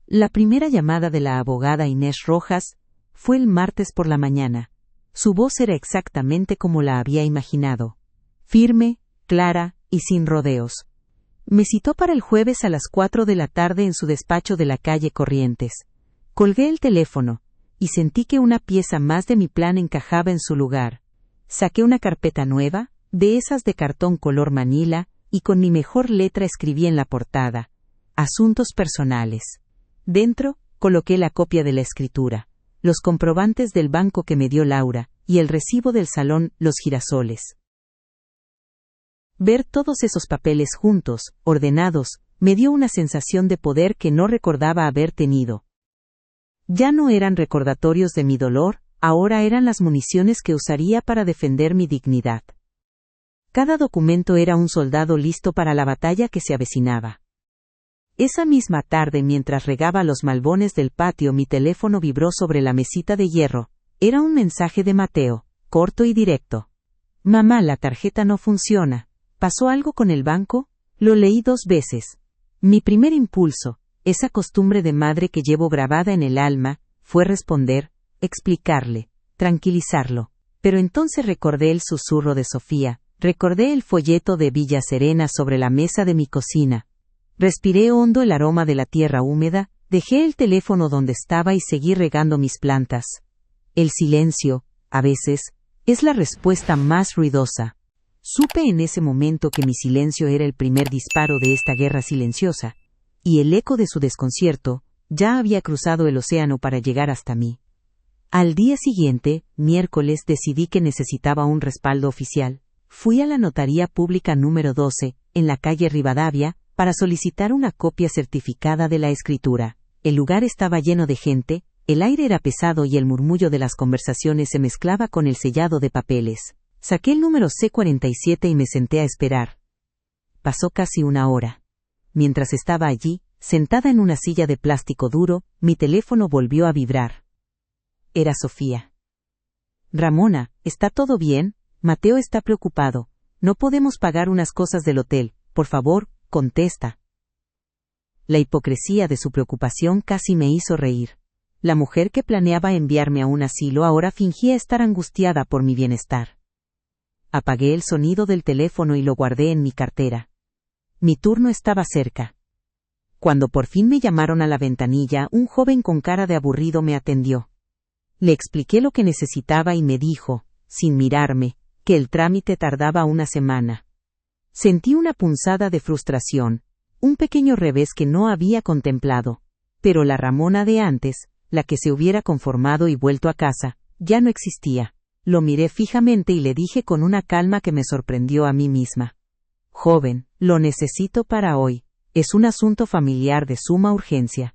La primera llamada de la abogada Inés Rojas fue el martes por la mañana. Su voz era exactamente como la había imaginado. Firme, clara y sin rodeos. Me citó para el jueves a las 4 de la tarde en su despacho de la calle Corrientes. Colgué el teléfono, y sentí que una pieza más de mi plan encajaba en su lugar. Saqué una carpeta nueva, de esas de cartón color manila, y con mi mejor letra escribí en la portada: Asuntos personales. Dentro, coloqué la copia de la escritura, los comprobantes del banco que me dio Laura, y el recibo del salón Los Girasoles. Ver todos esos papeles juntos, ordenados, me dio una sensación de poder que no recordaba haber tenido. Ya no eran recordatorios de mi dolor, ahora eran las municiones que usaría para defender mi dignidad. Cada documento era un soldado listo para la batalla que se avecinaba. Esa misma tarde, mientras regaba los malbones del patio, mi teléfono vibró sobre la mesita de hierro. Era un mensaje de Mateo, corto y directo. Mamá, la tarjeta no funciona. ¿Pasó algo con el banco? Lo leí 2 veces. Mi primer impulso, esa costumbre de madre que llevo grabada en el alma, fue responder, explicarle, tranquilizarlo. Pero entonces recordé el susurro de Sofía, recordé el folleto de Villa Serena sobre la mesa de mi cocina. Respiré hondo el aroma de la tierra húmeda, dejé el teléfono donde estaba y seguí regando mis plantas. El silencio, a veces, es la respuesta más ruidosa. Supe en ese momento que mi silencio era el primer disparo de esta guerra silenciosa, y el eco de su desconcierto ya había cruzado el océano para llegar hasta mí. Al día siguiente, miércoles, decidí que necesitaba un respaldo oficial. Fui a la Notaría Pública número 12, en la calle Rivadavia, para solicitar una copia certificada de la escritura. El lugar estaba lleno de gente, el aire era pesado y el murmullo de las conversaciones se mezclaba con el sellado de papeles. Saqué el número C47 y me senté a esperar. Pasó casi una hora. Mientras estaba allí, sentada en una silla de plástico duro, mi teléfono volvió a vibrar. Era Sofía. Ramona, ¿está todo bien? Mateo está preocupado. No podemos pagar unas cosas del hotel. Por favor, contesta. La hipocresía de su preocupación casi me hizo reír. La mujer que planeaba enviarme a un asilo ahora fingía estar angustiada por mi bienestar. Apagué el sonido del teléfono y lo guardé en mi cartera. Mi turno estaba cerca. Cuando por fin me llamaron a la ventanilla, un joven con cara de aburrido me atendió. Le expliqué lo que necesitaba y me dijo, sin mirarme, que el trámite tardaba una semana. Sentí una punzada de frustración, un pequeño revés que no había contemplado, pero la Ramona de antes, la que se hubiera conformado y vuelto a casa, ya no existía. Lo miré fijamente y le dije con una calma que me sorprendió a mí misma. Joven, lo necesito para hoy. Es un asunto familiar de suma urgencia.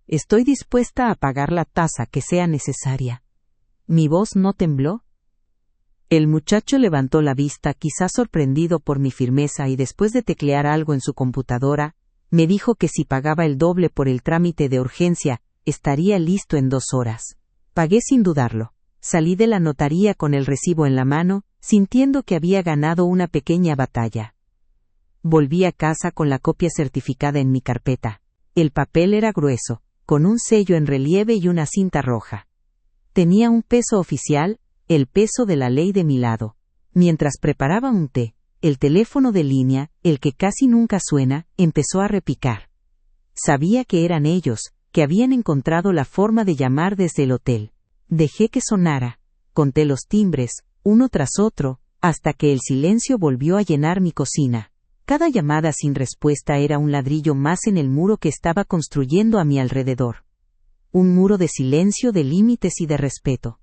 Estoy dispuesta a pagar la tasa que sea necesaria. ¿Mi voz no tembló? El muchacho levantó la vista, quizás sorprendido por mi firmeza, y después de teclear algo en su computadora, me dijo que si pagaba el doble por el trámite de urgencia, estaría listo en 2 horas. Pagué sin dudarlo. Salí de la notaría con el recibo en la mano, sintiendo que había ganado una pequeña batalla. Volví a casa con la copia certificada en mi carpeta. El papel era grueso, con un sello en relieve y una cinta roja. Tenía un peso oficial, el peso de la ley de mi lado. Mientras preparaba un té, el teléfono de línea, el que casi nunca suena, empezó a repicar. Sabía que eran ellos, que habían encontrado la forma de llamar desde el hotel. Dejé que sonara. Conté los timbres, uno tras otro, hasta que el silencio volvió a llenar mi cocina. Cada llamada sin respuesta era un ladrillo más en el muro que estaba construyendo a mi alrededor. Un muro de silencio, de límites y de respeto.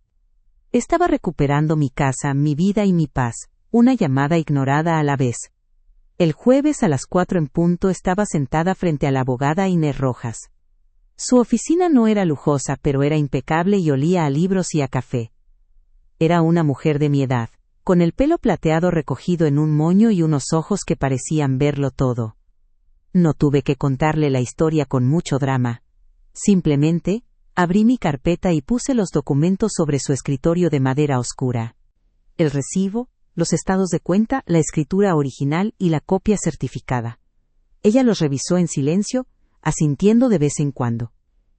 Estaba recuperando mi casa, mi vida y mi paz, una llamada ignorada a la vez. El jueves a las 4 en punto estaba sentada frente a la abogada Inés Rojas. Su oficina no era lujosa, pero era impecable y olía a libros y a café. Era una mujer de mi edad, con el pelo plateado recogido en un moño y unos ojos que parecían verlo todo. No tuve que contarle la historia con mucho drama. Simplemente, abrí mi carpeta y puse los documentos sobre su escritorio de madera oscura. El recibo, los estados de cuenta, la escritura original y la copia certificada. Ella los revisó en silencio, asintiendo de vez en cuando.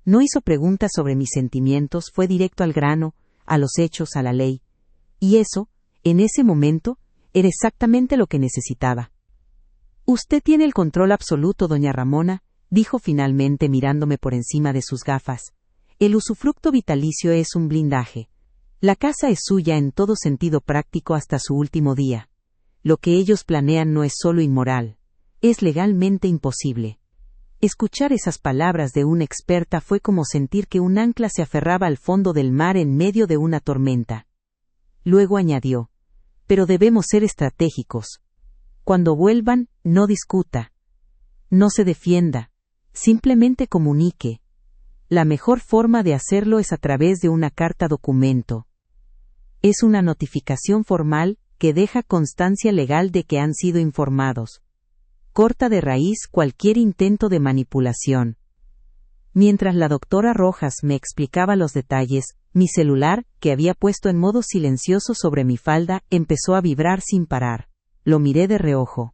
No hizo preguntas sobre mis sentimientos, fue directo al grano, a los hechos, a la ley. Y eso, en ese momento, era exactamente lo que necesitaba. Usted tiene el control absoluto, doña Ramona, dijo finalmente mirándome por encima de sus gafas. El usufructo vitalicio es un blindaje. La casa es suya en todo sentido práctico hasta su último día. Lo que ellos planean no es solo inmoral, es legalmente imposible. Escuchar esas palabras de una experta fue como sentir que un ancla se aferraba al fondo del mar en medio de una tormenta. Luego añadió, pero debemos ser estratégicos. Cuando vuelvan, no discuta. No se defienda. Simplemente comunique. La mejor forma de hacerlo es a través de una carta documento. Es una notificación formal que deja constancia legal de que han sido informados. Corta de raíz cualquier intento de manipulación. Mientras la doctora Rojas me explicaba los detalles, mi celular, que había puesto en modo silencioso sobre mi falda, empezó a vibrar sin parar. Lo miré de reojo.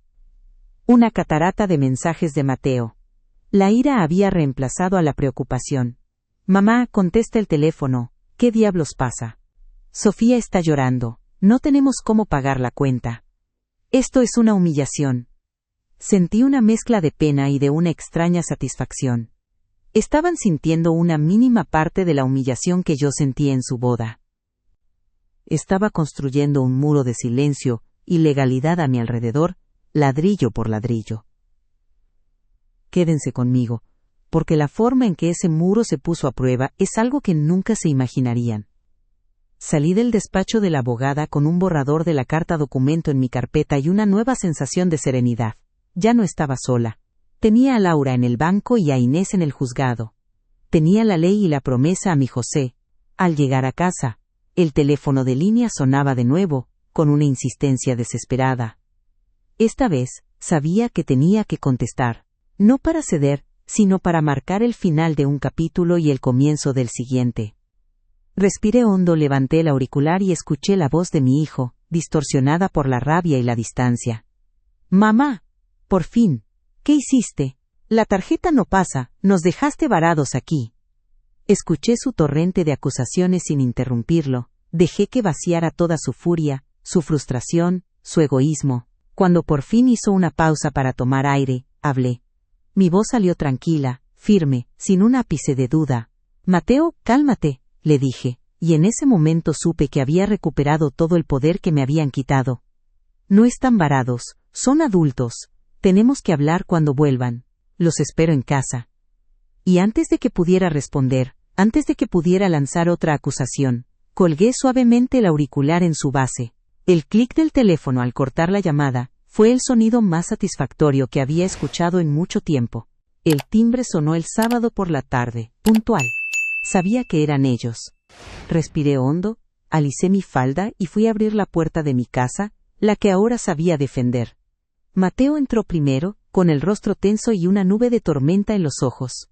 Una catarata de mensajes de Mateo. La ira había reemplazado a la preocupación. Mamá, contesta el teléfono. ¿Qué diablos pasa? Sofía está llorando. No tenemos cómo pagar la cuenta. Esto es una humillación. Sentí una mezcla de pena y de una extraña satisfacción. Estaban sintiendo una mínima parte de la humillación que yo sentí en su boda. Estaba construyendo un muro de silencio y legalidad a mi alrededor, ladrillo por ladrillo. Quédense conmigo, porque la forma en que ese muro se puso a prueba es algo que nunca se imaginarían. Salí del despacho de la abogada con un borrador de la carta documento en mi carpeta y una nueva sensación de serenidad. Ya no estaba sola. Tenía a Laura en el banco y a Inés en el juzgado. Tenía la ley y la promesa a mi José. Al llegar a casa, el teléfono de línea sonaba de nuevo, con una insistencia desesperada. Esta vez, sabía que tenía que contestar, no para ceder, sino para marcar el final de un capítulo y el comienzo del siguiente. Respiré hondo, levanté el auricular y escuché la voz de mi hijo, distorsionada por la rabia y la distancia. «Mamá, por fin, ¿qué hiciste? La tarjeta no pasa, nos dejaste varados aquí». Escuché su torrente de acusaciones sin interrumpirlo, dejé que vaciara toda su furia, su frustración, su egoísmo. Cuando por fin hizo una pausa para tomar aire, hablé. Mi voz salió tranquila, firme, sin un ápice de duda. «Mateo, cálmate», le dije, y en ese momento supe que había recuperado todo el poder que me habían quitado. «No están varados, son adultos. Tenemos que hablar cuando vuelvan. Los espero en casa». Y antes de que pudiera responder, antes de que pudiera lanzar otra acusación, colgué suavemente el auricular en su base. El clic del teléfono al cortar la llamada fue el sonido más satisfactorio que había escuchado en mucho tiempo. El timbre sonó el sábado por la tarde, puntual. Sabía que eran ellos. Respiré hondo, alicé mi falda y fui a abrir la puerta de mi casa, la que ahora sabía defender. Mateo entró primero, con el rostro tenso y una nube de tormenta en los ojos.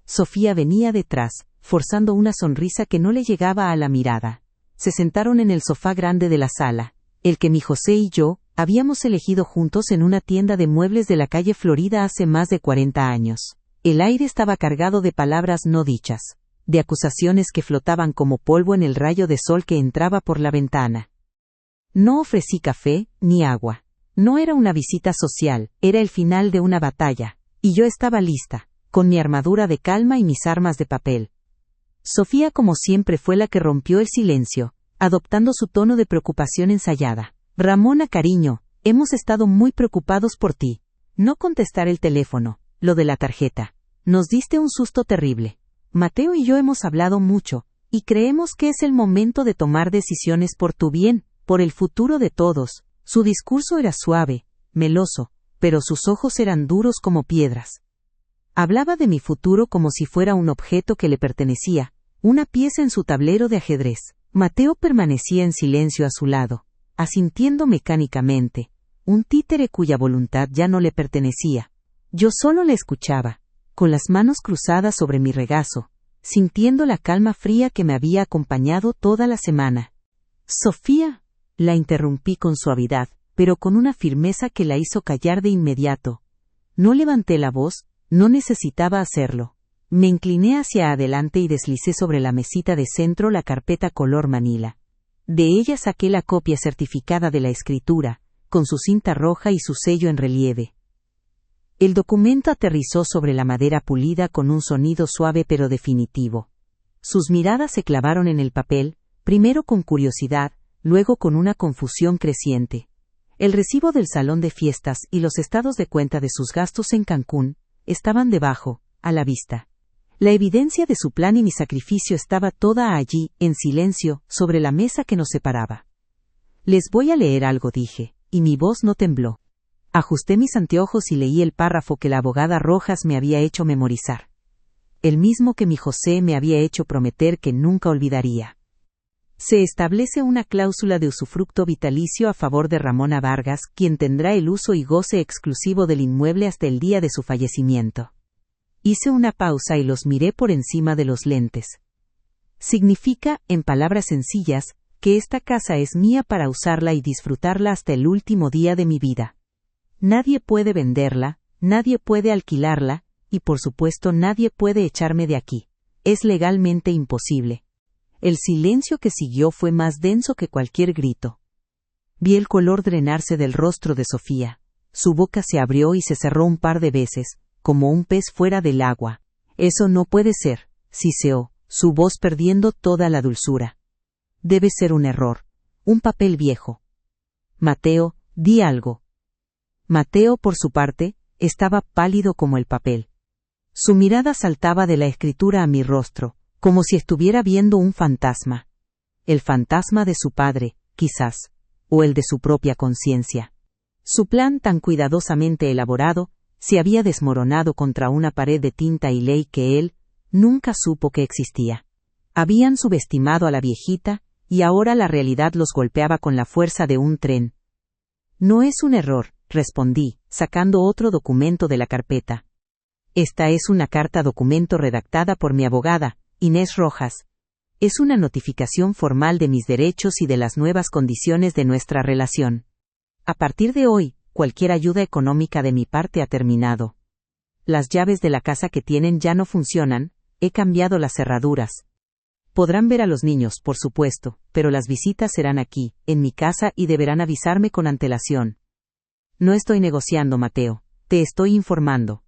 Sofía venía detrás, forzando una sonrisa que no le llegaba a la mirada. Se sentaron en el sofá grande de la sala, el que mi José y yo habíamos elegido juntos en una tienda de muebles de la calle Florida hace más de 40 años. El aire estaba cargado de palabras no dichas, de acusaciones que flotaban como polvo en el rayo de sol que entraba por la ventana. No ofrecí café, ni agua. No era una visita social, era el final de una batalla, y yo estaba lista, con mi armadura de calma y mis armas de papel. Sofía, como siempre, fue la que rompió el silencio, adoptando su tono de preocupación ensayada. «Ramona, cariño, hemos estado muy preocupados por ti. No contestar el teléfono, lo de la tarjeta. Nos diste un susto terrible. Mateo y yo hemos hablado mucho, y creemos que es el momento de tomar decisiones por tu bien, por el futuro de todos». Su discurso era suave, meloso, pero sus ojos eran duros como piedras. Hablaba de mi futuro como si fuera un objeto que le pertenecía, una pieza en su tablero de ajedrez. Mateo permanecía en silencio a su lado, asintiendo mecánicamente, un títere cuya voluntad ya no le pertenecía. Yo solo le escuchaba, con las manos cruzadas sobre mi regazo, sintiendo la calma fría que me había acompañado toda la semana. «Sofía», la interrumpí con suavidad, pero con una firmeza que la hizo callar de inmediato. No levanté la voz, no necesitaba hacerlo. Me incliné hacia adelante y deslicé sobre la mesita de centro la carpeta color manila. De ella saqué la copia certificada de la escritura, con su cinta roja y su sello en relieve. El documento aterrizó sobre la madera pulida con un sonido suave pero definitivo. Sus miradas se clavaron en el papel, primero con curiosidad, luego con una confusión creciente. El recibo del salón de fiestas y los estados de cuenta de sus gastos en Cancún estaban debajo, a la vista. La evidencia de su plan y mi sacrificio estaba toda allí, en silencio, sobre la mesa que nos separaba. «Les voy a leer algo», dije, y mi voz no tembló. Ajusté mis anteojos y leí el párrafo que la abogada Rojas me había hecho memorizar. El mismo que mi José me había hecho prometer que nunca olvidaría. Se establece una cláusula de usufructo vitalicio a favor de Ramona Vargas, quien tendrá el uso y goce exclusivo del inmueble hasta el día de su fallecimiento. Hice una pausa y los miré por encima de los lentes. Significa, en palabras sencillas, que esta casa es mía para usarla y disfrutarla hasta el último día de mi vida. Nadie puede venderla, nadie puede alquilarla, y por supuesto nadie puede echarme de aquí. Es legalmente imposible. El silencio que siguió fue más denso que cualquier grito. Vi el color drenarse del rostro de Sofía. Su boca se abrió y se cerró un par de veces, como un pez fuera del agua. «Eso no puede ser», siseó, su voz perdiendo toda la dulzura. «Debe ser un error. Un papel viejo». «Mateo, di algo». Mateo, por su parte, estaba pálido como el papel. Su mirada saltaba de la escritura a mi rostro, como si estuviera viendo un fantasma. El fantasma de su padre, quizás, o el de su propia conciencia. Su plan tan cuidadosamente elaborado se había desmoronado contra una pared de tinta y ley que él nunca supo que existía. Habían subestimado a la viejita y ahora la realidad los golpeaba con la fuerza de un tren. No es un error, respondí, sacando otro documento de la carpeta. Esta es una carta documento redactada por mi abogada, Inés Rojas. Es una notificación formal de mis derechos y de las nuevas condiciones de nuestra relación. A partir de hoy, cualquier ayuda económica de mi parte ha terminado. Las llaves de la casa que tienen ya no funcionan, he cambiado las cerraduras. Podrán ver a los niños, por supuesto, pero las visitas serán aquí, en mi casa, y deberán avisarme con antelación. No estoy negociando, Mateo, te estoy informando.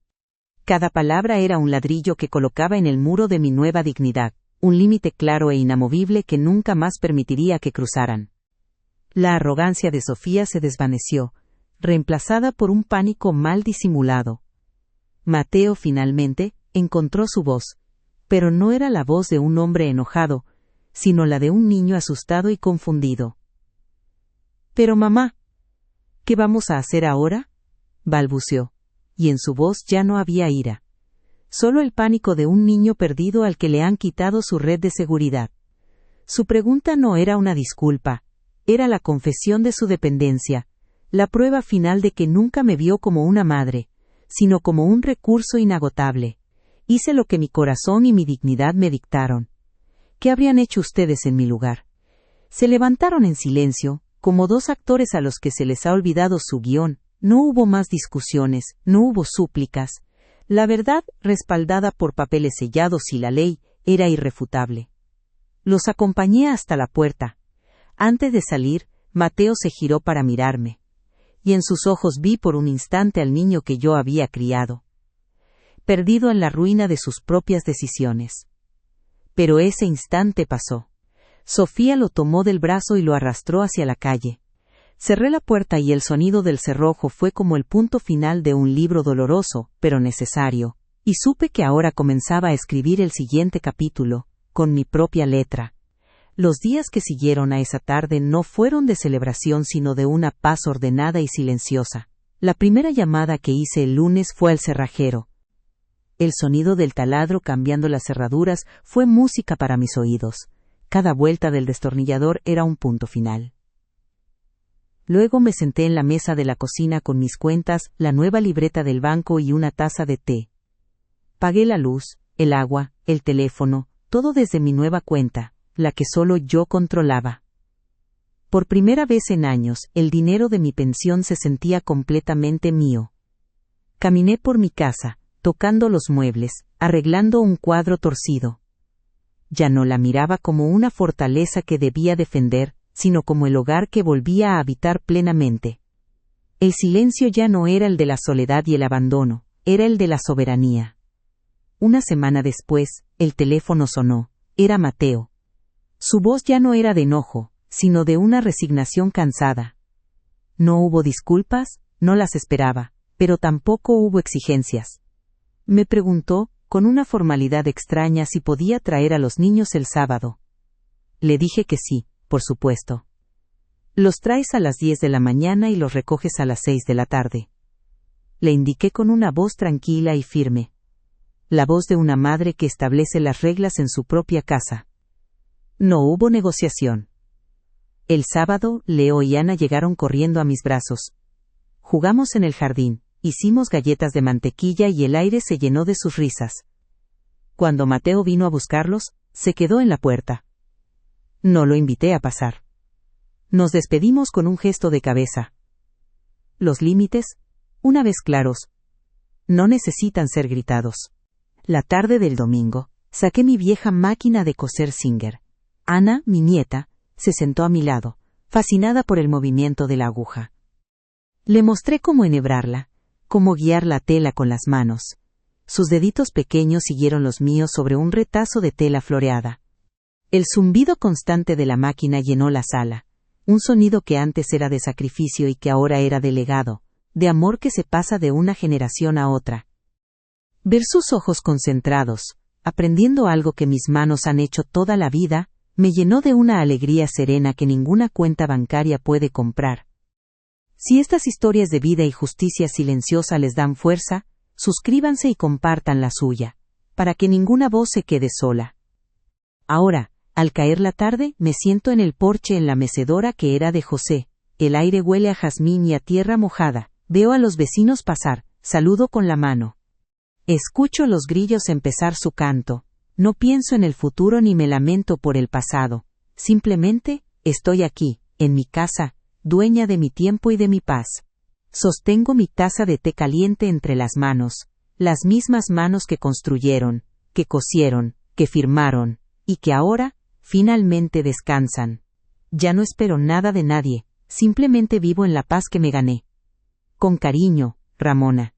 Cada palabra era un ladrillo que colocaba en el muro de mi nueva dignidad, un límite claro e inamovible que nunca más permitiría que cruzaran. La arrogancia de Sofía se desvaneció, reemplazada por un pánico mal disimulado. Mateo finalmente encontró su voz, pero no era la voz de un hombre enojado, sino la de un niño asustado y confundido. «Pero mamá, ¿qué vamos a hacer ahora?», balbuceó, y en su voz ya no había ira. Solo el pánico de un niño perdido al que le han quitado su red de seguridad. Su pregunta no era una disculpa, era la confesión de su dependencia, la prueba final de que nunca me vio como una madre, sino como un recurso inagotable. Hice lo que mi corazón y mi dignidad me dictaron. ¿Qué habrían hecho ustedes en mi lugar? Se levantaron en silencio, como dos actores a los que se les ha olvidado su guión. No hubo más discusiones, no hubo súplicas. La verdad, respaldada por papeles sellados y la ley, era irrefutable. Los acompañé hasta la puerta. Antes de salir, Mateo se giró para mirarme. Y en sus ojos vi por un instante al niño que yo había criado, perdido en la ruina de sus propias decisiones. Pero ese instante pasó. Sofía lo tomó del brazo y lo arrastró hacia la calle. Cerré la puerta y el sonido del cerrojo fue como el punto final de un libro doloroso, pero necesario, y supe que ahora comenzaba a escribir el siguiente capítulo, con mi propia letra. Los días que siguieron a esa tarde no fueron de celebración sino de una paz ordenada y silenciosa. La primera llamada que hice el lunes fue al cerrajero. El sonido del taladro cambiando las cerraduras fue música para mis oídos. Cada vuelta del destornillador era un punto final. Luego me senté en la mesa de la cocina con mis cuentas, la nueva libreta del banco y una taza de té. Pagué la luz, el agua, el teléfono, todo desde mi nueva cuenta, la que solo yo controlaba. Por primera vez en años, el dinero de mi pensión se sentía completamente mío. Caminé por mi casa, tocando los muebles, arreglando un cuadro torcido. Ya no la miraba como una fortaleza que debía defender, sino como el hogar que volvía a habitar plenamente. El silencio ya no era el de la soledad y el abandono, era el de la soberanía. Una semana después, el teléfono sonó. Era Mateo. Su voz ya no era de enojo, sino de una resignación cansada. No hubo disculpas, no las esperaba, pero tampoco hubo exigencias. Me preguntó, con una formalidad extraña, si podía traer a los niños el sábado. Le dije que sí, por supuesto. Los traes a las 10 de la mañana y los recoges a las 6 de la tarde. Le indiqué con una voz tranquila y firme. La voz de una madre que establece las reglas en su propia casa. No hubo negociación. El sábado, Leo y Ana llegaron corriendo a mis brazos. Jugamos en el jardín, hicimos galletas de mantequilla y el aire se llenó de sus risas. Cuando Mateo vino a buscarlos, se quedó en la puerta. No lo invité a pasar. Nos despedimos con un gesto de cabeza. Los límites, una vez claros, no necesitan ser gritados. La tarde del domingo, saqué mi vieja máquina de coser Singer. Ana, mi nieta, se sentó a mi lado, fascinada por el movimiento de la aguja. Le mostré cómo enhebrarla, cómo guiar la tela con las manos. Sus deditos pequeños siguieron los míos sobre un retazo de tela floreada. El zumbido constante de la máquina llenó la sala, un sonido que antes era de sacrificio y que ahora era de legado, de amor que se pasa de una generación a otra. Ver sus ojos concentrados, aprendiendo algo que mis manos han hecho toda la vida, me llenó de una alegría serena que ninguna cuenta bancaria puede comprar. Si estas historias de vida y justicia silenciosa les dan fuerza, suscríbanse y compartan la suya, para que ninguna voz se quede sola. Ahora, Al caer la tarde, me siento en el porche en la mecedora que era de José. El aire huele a jazmín y a tierra mojada. Veo a los vecinos pasar, saludo con la mano. Escucho los grillos empezar su canto. No pienso en el futuro ni me lamento por el pasado. Simplemente, estoy aquí, en mi casa, dueña de mi tiempo y de mi paz. Sostengo mi taza de té caliente entre las manos, las mismas manos que construyeron, que cosieron, que firmaron, y que ahora, finalmente descansan. Ya no espero nada de nadie, simplemente vivo en la paz que me gané. Con cariño, Ramona.